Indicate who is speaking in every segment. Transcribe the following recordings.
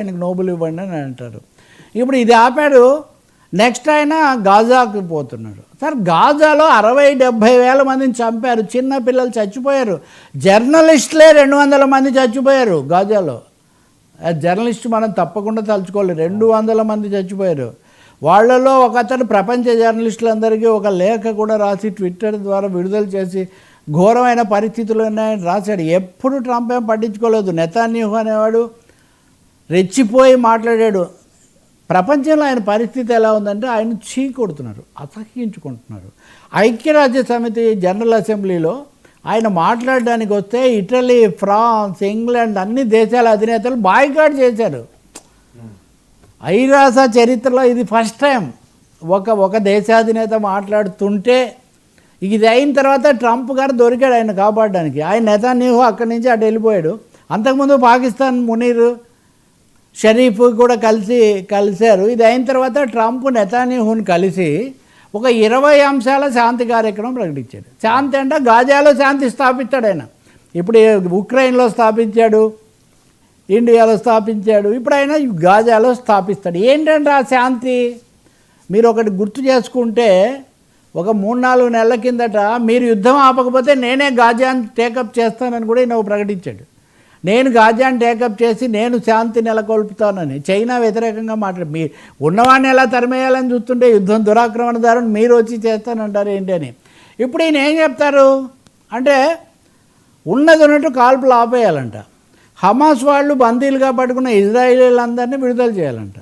Speaker 1: ఆయనకు నోబెల్ ఇవ్వండి అని అంటారు. ఇప్పుడు ఇది ఆపాడు. నెక్స్ట్ ఆయన గాజాకు పోతున్నాడు. సార్ గాజాలో 60-70 వేల మందిని చంపారు, చిన్న పిల్లలు చచ్చిపోయారు, జర్నలిస్టులే 200 మంది చచ్చిపోయారు గాజాలో. జర్నలిస్ట్ మనం తప్పకుండా తలుచుకోవాలి, 200 మంది చచ్చిపోయారు. వాళ్ళలో ఒక అతను ప్రపంచ జర్నలిస్టులందరికీ ఒక లేఖ కూడా రాసి ట్విట్టర్ ద్వారా విడుదల చేసి ఘోరమైన పరిస్థితులు ఉన్నాయని రాశాడు. ఎప్పుడు ట్రంప్ ఏం పట్టించుకోలేదు. నెతన్యాహు అనేవాడు రెచ్చిపోయి మాట్లాడాడు. ప్రపంచంలో ఆయన పరిస్థితి ఎలా ఉందంటే ఆయన చీకొడుతున్నారు, అసహ్యించుకుంటున్నారు. ఐక్యరాజ్య సమితి జనరల్ అసెంబ్లీలో ఆయన మాట్లాడడానికి వస్తే ఇటలీ, ఫ్రాన్స్, ఇంగ్లాండ్ అన్ని దేశాల అధినేతలు బాయ్కాట్ చేశారు. ఐరాస చరిత్రలో ఇది ఫస్ట్ టైం ఒక దేశాధినేత మాట్లాడుతుంటే. ఇది అయిన తర్వాత ట్రంప్ గారు దొరికాడు ఆయన కాపాడడానికి. ఆయన నెతన్యాహు అక్కడి నుంచి అటు వెళ్ళిపోయాడు. అంతకుముందు పాకిస్తాన్ మునీర్ షరీఫ్ కూడా కలిశారు. ఇది అయిన తర్వాత ట్రంప్ నెతన్యాహుని కలిసి ఒక 20 అంశాల శాంతి కార్యక్రమం ప్రకటించాడు. శాంతి అంటే గాజాలో శాంతి స్థాపిస్తాడు ఆయన. ఇప్పుడు ఉక్రెయిన్లో స్థాపించాడు, ఇండియాలో స్థాపించాడు, ఇప్పుడు ఆయన గాజాలో స్థాపిస్తాడు. ఏంటంటే ఆ శాంతి మీరు ఒకటి గుర్తు చేసుకుంటే, ఒక 3-4 నెలల కిందట మీరు యుద్ధం ఆపకపోతే నేనే గాజాను టేకప్ చేస్తానని కూడా ఈయన ప్రకటించాడు. నేను గాజాను టేకప్ చేసి నేను శాంతి నెలకొల్పుతానని. చైనా వ్యతిరేకంగా మీ ఉన్నవాడిని ఎలా తరిమేయాలని చూస్తుంటే యుద్ధం దురాక్రమణదారుని మీరు వచ్చి చేస్తానంటారు ఏంటి అని. ఇప్పుడు ఈయన ఏం చెప్తారు అంటే ఉన్నది ఉన్నట్టు కాల్పులు ఆపేయాలంట. హమాస్ వాళ్ళు బందీలుగా పట్టుకున్న ఇజ్రాయిలీలందరినీ విడుదల చేయాలంట.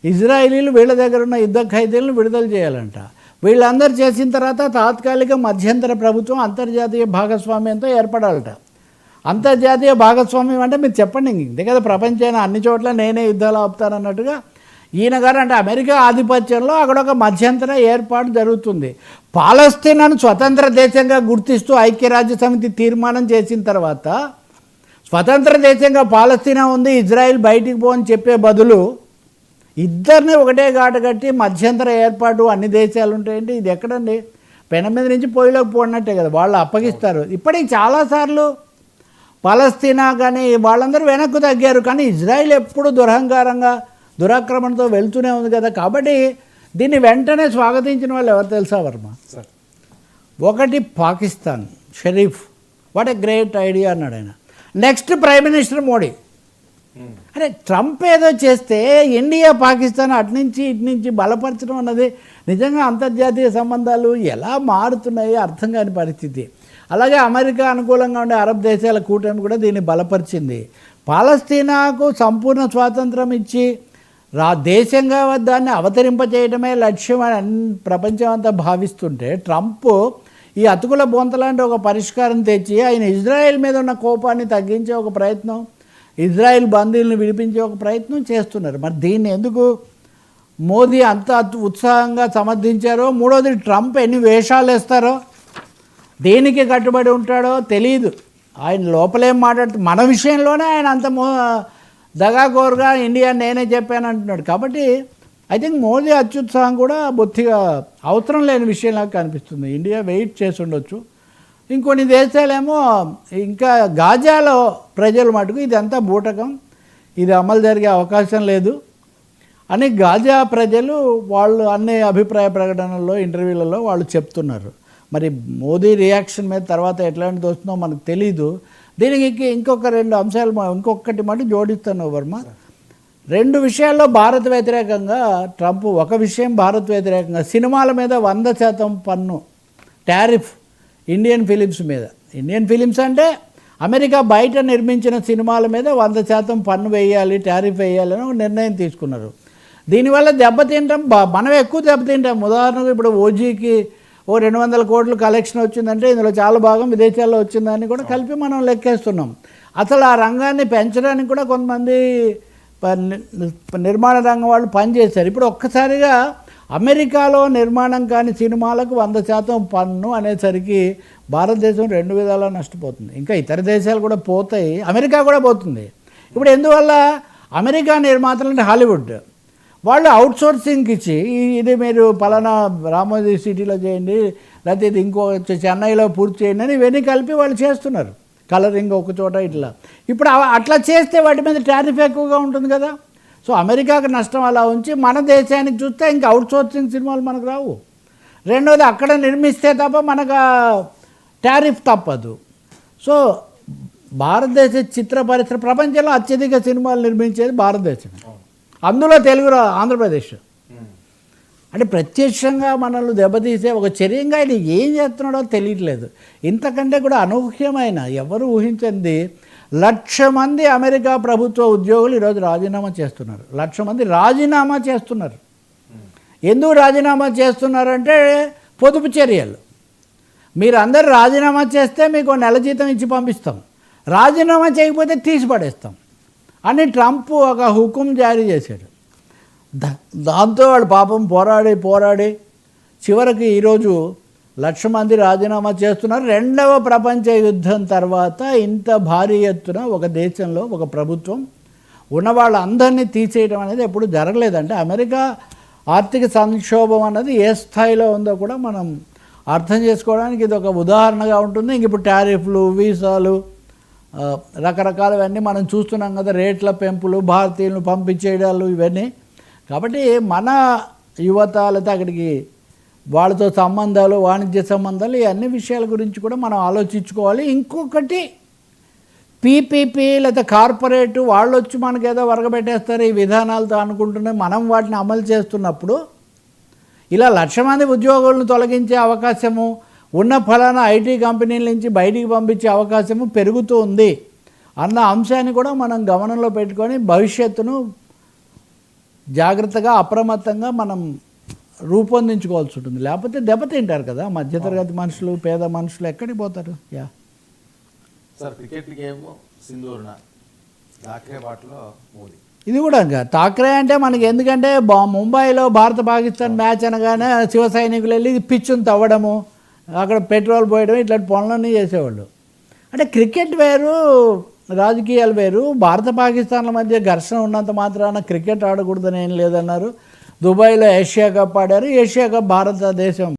Speaker 1: ఇజ్రాయిలీలు వీళ్ళ దగ్గర ఉన్న యుద్ధ ఖైదీలను విడుదల చేయాలంట. వీళ్ళందరూ చేసిన తర్వాత తాత్కాలిక మధ్యంతర ప్రభుత్వం అంతర్జాతీయ భాగస్వామ్యంతో ఏర్పడాలట. అంతర్జాతీయ భాగస్వామ్యం అంటే మీరు చెప్పండి, ఇంతే కదా ప్రపంచాన్ని అన్ని చోట్ల నేనే యుద్ధాలు ఆపుతానన్నట్టుగా ఈయన గారు అంటే అమెరికా ఆధిపత్యంలో అక్కడ ఒక మధ్యంతర ఏర్పాటు జరుగుతుంది. పాలస్తీనాను స్వతంత్ర దేశంగా గుర్తిస్తూ ఐక్యరాజ్య సమితి తీర్మానం చేసిన తర్వాత స్వతంత్ర దేశంగా పాలస్తీనా ఉంది, ఇజ్రాయిల్ బయటికి పోని చెప్పే బదులు ఇద్దరిని ఒకటే ఘాట కట్టి మధ్యంతర ఏర్పాటు అన్ని దేశాలు ఉంటాయండి. ఇది ఎక్కడండి? పెన మీద నుంచి పొయ్యిలోకి పోడినట్టే కదా, వాళ్ళు అప్పగిస్తారు. ఇప్పటికి చాలాసార్లు పాలస్తీనా కానీ వాళ్ళందరూ వెనక్కు తగ్గారు, కానీ ఇజ్రాయిల్ ఎప్పుడు దురహంకారంగా దురాక్రమణతో వెళ్తూనే ఉంది కదా. కాబట్టి దీన్ని వెంటనే స్వాగతించిన వాళ్ళు ఎవరు తెలుసా వర్మ? ఒకటి Pakistan Sharif, what a great idea అన్నాడు ఆయన. Next prime minister Modi. అరే ట్రంప్ ఏదో చేస్తే ఇండియా పాకిస్తాన్ అటు నుంచి బలపరచడం అన్నది నిజంగా అంతర్జాతీయ సంబంధాలు ఎలా మారుతున్నాయో అర్థం కాని పరిస్థితి. అలాగే అమెరికా అనుకూలంగా ఉండే అరబ్ దేశాల కూటమి కూడా దీన్ని బలపరిచింది. పాలస్తీనాకు సంపూర్ణ స్వాతంత్రం ఇచ్చి దేశంగా దాన్ని అవతరింపచేయడమే లక్ష్యం అని ప్రపంచం అంతా భావిస్తుంటే ట్రంప్ ఈ అతుకుల బొంతలాంటి ఒక పరిష్కారం తెచ్చి ఆయన ఇజ్రాయెల్ మీద ఉన్న కోపాన్ని తగ్గించే ఒక ప్రయత్నం, ఇజ్రాయెల్ బందీలను విడిపించే ఒక ప్రయత్నం చేస్తున్నారు. మరి దీన్ని ఎందుకు మోదీ అంత ఉత్సాహంగా సమర్థించారో, మూడోది ట్రంప్ ఎన్ని వేషాలు వేస్తారో, దేనికి కట్టుబడి ఉంటాడో తెలియదు. ఆయన లోపలేం మాట్లాడుతూ మన విషయంలోనే ఆయన అంత దగాకోరుగా ఇండియా నేనే చెప్పాను అంటున్నాడు. కాబట్టి ఐ థింక్ మోదీ అత్యుత్సాహం కూడా బొత్తిగా అవసరం లేని విషయంలా కనిపిస్తుంది. ఇండియా వెయిట్ చేసి ఉండొచ్చు. ఇంకొన్ని దేశాలేమో ఇంకా గాజాలో ప్రజలు మటుకు ఇదంతా బూటకం, ఇది అమలు జరిగే అవకాశం లేదు అని గాజా ప్రజలు వాళ్ళు అన్ని అభిప్రాయ ప్రకటనల్లో ఇంటర్వ్యూలలో వాళ్ళు చెప్తున్నారు. మరి మోదీ రియాక్షన్ మీద తర్వాత ఎట్లాంటిది వస్తుందో మనకు తెలీదు. దీనికి ఇంకొక 2 అంశాలు ఇంకొకటి మటు జోడిస్తాను వర్మ. 2 విషయాల్లో భారత్ వ్యతిరేకంగా ట్రంప్. ఒక విషయం భారత్ వ్యతిరేకంగా సినిమాల మీద 100% పన్ను టారిఫ్ ఇండియన్ ఫిలిమ్స్ మీద. ఇండియన్ ఫిలిమ్స్ అంటే అమెరికా బయట నిర్మించిన సినిమాల మీద 100% పన్ను వేయాలి, టారిఫ్ వేయాలని ఒక నిర్ణయం తీసుకున్నారు. దీనివల్ల దెబ్బతింటాం, మనం ఎక్కువ దెబ్బతింటాం. ఉదాహరణకు ఇప్పుడు ఓజీకి 200 కోట్లు కలెక్షన్ వచ్చిందంటే ఇందులో చాలా భాగం విదేశాల్లో వచ్చిందని కూడా కలిపి మనం లెక్కేస్తున్నాం. అసలు ఆ రంగాన్ని పెంచడానికి కూడా కొంతమంది నిర్మాణ రంగం వాళ్ళు పనిచేశారు. ఇప్పుడు ఒక్కసారిగా అమెరికాలో నిర్మాణం కాని సినిమాలకు 100% పన్ను అనేసరికి భారతదేశం 2 విధాలా నష్టపోతుంది. ఇంకా ఇతర దేశాలు కూడా పోతాయి, అమెరికా కూడా పోతుంది. ఇప్పుడు ఎందువల్ల అమెరికా నిర్మాతలు అంటే హాలీవుడ్ వాళ్ళు అవుట్సోర్సింగ్కి ఇచ్చి ఇది మీరు పలానా రామోజీ సిటీలో చేయండి, లేకపోతే ఇది ఇంకో చెన్నైలో పూర్తి చేయండి అని ఇవన్నీ కలిపి వాళ్ళు చేస్తున్నారు. కలరింగ్ ఒక చోట ఇట్లా. ఇప్పుడు అట్లా చేస్తే వాటి మీద టారిఫ్ ఎక్కువగా ఉంటుంది కదా. సో అమెరికాకి నష్టం అలా ఉంచి మన దేశానికి చూస్తే ఇంకా అవుట్ సోర్సింగ్ సినిమాలు మనకు రావు. రెండోది అక్కడ నిర్మిస్తే తప్ప మనకు టారిఫ్ తప్పదు. సో భారతదేశ చిత్ర పరిశ్రమ ప్రపంచంలో అత్యధిక సినిమాలు నిర్మించేది భారతదేశం, అందులో తెలుగు ఆంధ్రప్రదేశ్. అంటే ప్రత్యక్షంగా మనల్ని దెబ్బతీసే ఒక చర్యంగా ఇది ఏం చేస్తున్నాడో తెలియట్లేదు. ఇంతకంటే కూడా అనూహ్యమైన ఎవరు ఊహించింది 1,00,000 మంది అమెరికా ప్రభుత్వ ఉద్యోగులు ఈరోజు రాజీనామా చేస్తున్నారు. 1,00,000 మంది రాజీనామా చేస్తున్నారు. ఎందుకు రాజీనామా చేస్తున్నారంటే పొదుపు చర్యలు. మీరు అందరు రాజీనామా చేస్తే మీకు నెల జీతం ఇచ్చి పంపిస్తాం, రాజీనామా చేయకపోతే తీసి పడేస్తాం అని ట్రంప్ ఒక హుకుం జారీ చేశాడు. దాంతో వాళ్ళు పాపం పోరాడి చివరికి ఈరోజు 1,00,000 మంది రాజీనామా చేస్తున్నారు. రెండవ ప్రపంచ యుద్ధం తర్వాత ఇంత భారీ ఎత్తున ఒక దేశంలో ఒక ప్రభుత్వం ఉన్న వాళ్ళందరినీ తీసేయడం అనేది ఎప్పుడు జరగలేదంటే అమెరికా ఆర్థిక సంక్షోభం అన్నది ఏ స్థాయిలో ఉందో కూడా మనం అర్థం చేసుకోవడానికి ఇది ఒక ఉదాహరణగా ఉంటుంది. ఇంక ఇప్పుడు టారిఫ్లు, వీసాలు, రకరకాలవన్నీ మనం చూస్తున్నాం కదా, రేట్ల పెంపులు, భారతీయులను పంపించేయడాలు ఇవన్నీ. కాబట్టి మన యువత లేకపోతే అక్కడికి వాళ్ళతో సంబంధాలు, వాణిజ్య సంబంధాలు, ఈ అన్ని విషయాల గురించి కూడా మనం ఆలోచించుకోవాలి. ఇంకొకటి పీపీపీ లేదా కార్పొరేట్ వాళ్ళు వచ్చి మనకేదో వరగబెట్టేస్తారు ఈ విధానాలతో అనుకుంటున్నాం. మనం వాటిని అమలు చేస్తున్నప్పుడు ఇలా 1,00,000 మంది ఉద్యోగులను తొలగించే అవకాశము, ఉన్న ఫలానా ఐటీ కంపెనీల నుంచి బయటికి పంపించే అవకాశము పెరుగుతూ ఉంది అన్న అంశాన్ని కూడా మనం గమనంలో పెట్టుకొని భవిష్యత్తును జాగ్రత్తగా అప్రమత్తంగా మనం రూపొందించుకోవాల్సి ఉంటుంది. లేకపోతే దెబ్బతింటారు కదా మధ్యతరగతి మనుషులు, పేద మనుషులు ఎక్కడికి పోతారు.
Speaker 2: సార్ క్రికెట్ గేమ్ సింధూర్న థాక్రే బాటలో మోదీ
Speaker 1: ఇది కూడా ఇంకా థాక్రే అంటే మనకి ఎందుకంటే ముంబైలో భారత పాకిస్తాన్ మ్యాచ్ అనగానే శివ సైనికులు వెళ్ళి పిచ్చును తవ్వడము, అక్కడ పెట్రోల్ పోయడం, ఇట్లాంటి పనులన్నీ చేసేవాళ్ళు. అంటే క్రికెట్ వేరు, రాజకీయాలు వేరు. భారత పాకిస్తాన్ల మధ్య ఘర్షణ ఉన్నంత మాత్రాన క్రికెట్ ఆడకూడదని ఏం లేదన్నారు. దుబాయ్లో ఏషియా కప్ ఆడారు. ఏషియా కప్ భారతదేశం